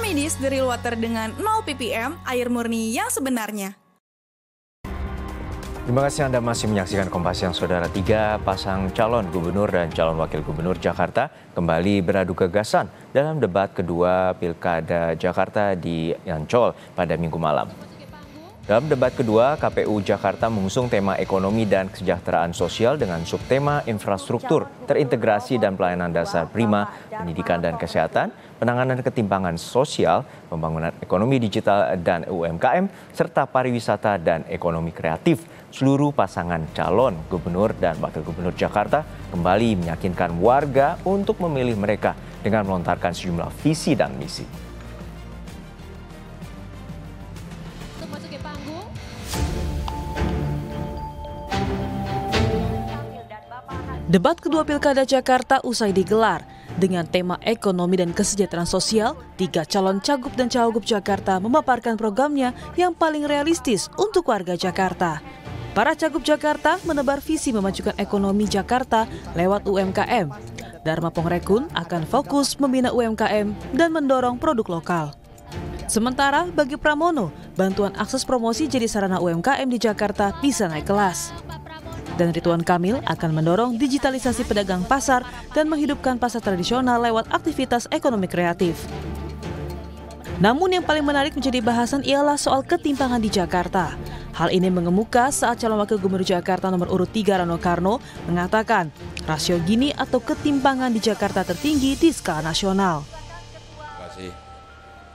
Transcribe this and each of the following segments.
Amidis Deril Water dengan 0 ppm, air murni yang sebenarnya. Terima kasih Anda masih menyaksikan Kompas Siang, Saudara. 3 pasang calon gubernur dan calon wakil gubernur Jakarta kembali beradu gagasan dalam debat kedua Pilkada Jakarta di Ancol pada Minggu malam. Dalam debat kedua, KPU Jakarta mengusung tema ekonomi dan kesejahteraan sosial dengan subtema infrastruktur, terintegrasi dan pelayanan dasar prima, pendidikan dan kesehatan, penanganan ketimpangan sosial, pembangunan ekonomi digital dan UMKM, serta pariwisata dan ekonomi kreatif. Seluruh pasangan calon gubernur dan wakil gubernur Jakarta kembali meyakinkan warga untuk memilih mereka dengan melontarkan sejumlah visi dan misi. Debat kedua Pilkada Jakarta usai digelar. Dengan tema ekonomi dan kesejahteraan sosial, 3 calon cagup dan cawagup Jakarta memaparkan programnya yang paling realistis untuk warga Jakarta. Para cagup Jakarta menebar visi memajukan ekonomi Jakarta lewat UMKM. Dharma Pongrekun akan fokus membina UMKM dan mendorong produk lokal. Sementara bagi Pramono, bantuan akses promosi jadi sarana UMKM di Jakarta bisa naik kelas. Dan Ridwan Kamil akan mendorong digitalisasi pedagang pasar dan menghidupkan pasar tradisional lewat aktivitas ekonomi kreatif. Namun yang paling menarik menjadi bahasan ialah soal ketimpangan di Jakarta. Hal ini mengemuka saat calon wakil gubernur Jakarta nomor urut 3 Rano Karno mengatakan rasio Gini atau ketimpangan di Jakarta tertinggi di skala nasional.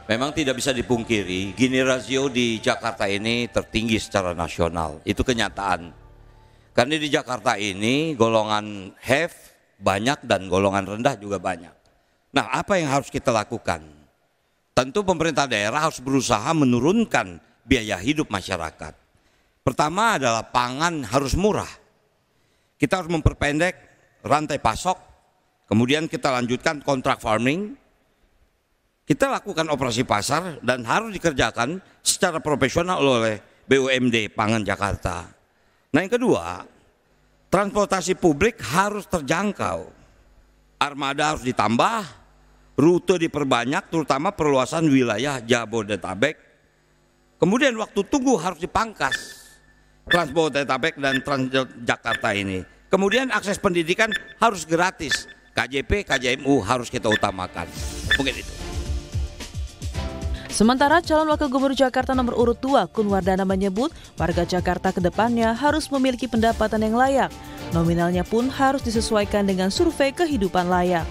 Memang tidak bisa dipungkiri, Gini rasio di Jakarta ini tertinggi secara nasional. Itu kenyataan. Karena di Jakarta ini golongan have banyak dan golongan rendah juga banyak. Nah, apa yang harus kita lakukan? Tentu pemerintah daerah harus berusaha menurunkan biaya hidup masyarakat. Pertama adalah pangan harus murah. Kita harus memperpendek rantai pasok, kemudian kita lanjutkan kontrak farming. Kita lakukan operasi pasar dan harus dikerjakan secara profesional oleh BUMD Pangan Jakarta. Nah, yang kedua, transportasi publik harus terjangkau. Armada harus ditambah, rute diperbanyak, terutama perluasan wilayah Jabodetabek. Kemudian waktu tunggu harus dipangkas, Transjabodetabek dan Transjakarta ini. Kemudian akses pendidikan harus gratis, KJP, KJMU harus kita utamakan. Mungkin itu. Sementara calon wakil gubernur Jakarta nomor urut 2 Kun Wardana menyebut warga Jakarta ke depannya harus memiliki pendapatan yang layak. Nominalnya pun harus disesuaikan dengan survei kehidupan layak.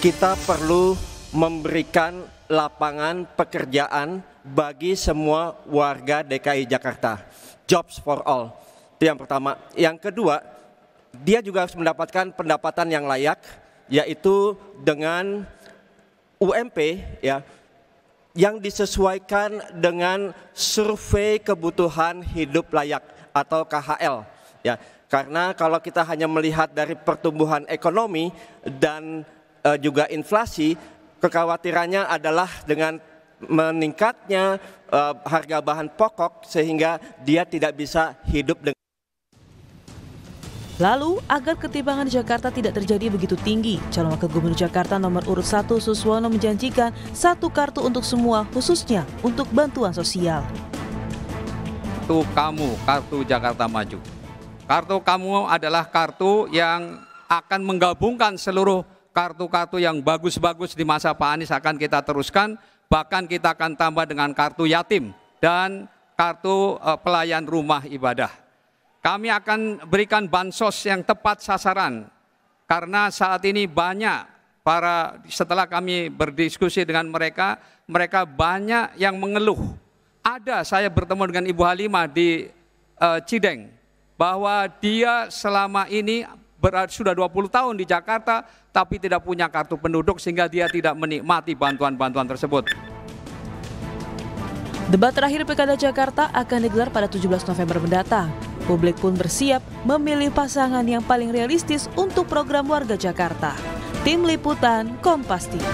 Kita perlu memberikan lapangan pekerjaan bagi semua warga DKI Jakarta. Jobs for all. Itu yang pertama. Yang kedua, dia juga harus mendapatkan pendapatan yang layak, yaitu dengan UMP ya, yang disesuaikan dengan survei kebutuhan hidup layak atau KHL ya. Karena kalau kita hanya melihat dari pertumbuhan ekonomi dan juga inflasi, kekhawatirannya adalah dengan meningkatnya harga bahan pokok sehingga dia tidak bisa hidup dengan. Lalu, agar ketimpangan di Jakarta tidak terjadi begitu tinggi, calon wakil gubernur Jakarta nomor urut 1 Suswono menjanjikan 1 kartu untuk semua, khususnya untuk bantuan sosial. Kartu kamu, kartu Jakarta Maju. Kartu kamu adalah kartu yang akan menggabungkan seluruh kartu-kartu yang bagus-bagus di masa Pak Anies akan kita teruskan, bahkan kita akan tambah dengan kartu yatim dan kartu pelayan rumah ibadah. Kami akan berikan bansos yang tepat sasaran, karena saat ini banyak setelah kami berdiskusi dengan mereka, mereka banyak yang mengeluh. Saya bertemu dengan Ibu Halimah di Cideng, bahwa dia selama ini sudah 20 tahun di Jakarta, tapi tidak punya kartu penduduk sehingga dia tidak menikmati bantuan-bantuan tersebut. Debat terakhir Pilkada Jakarta akan digelar pada 17 November mendatang. Publik pun bersiap memilih pasangan yang paling realistis untuk program warga Jakarta. Tim Liputan Kompas TV.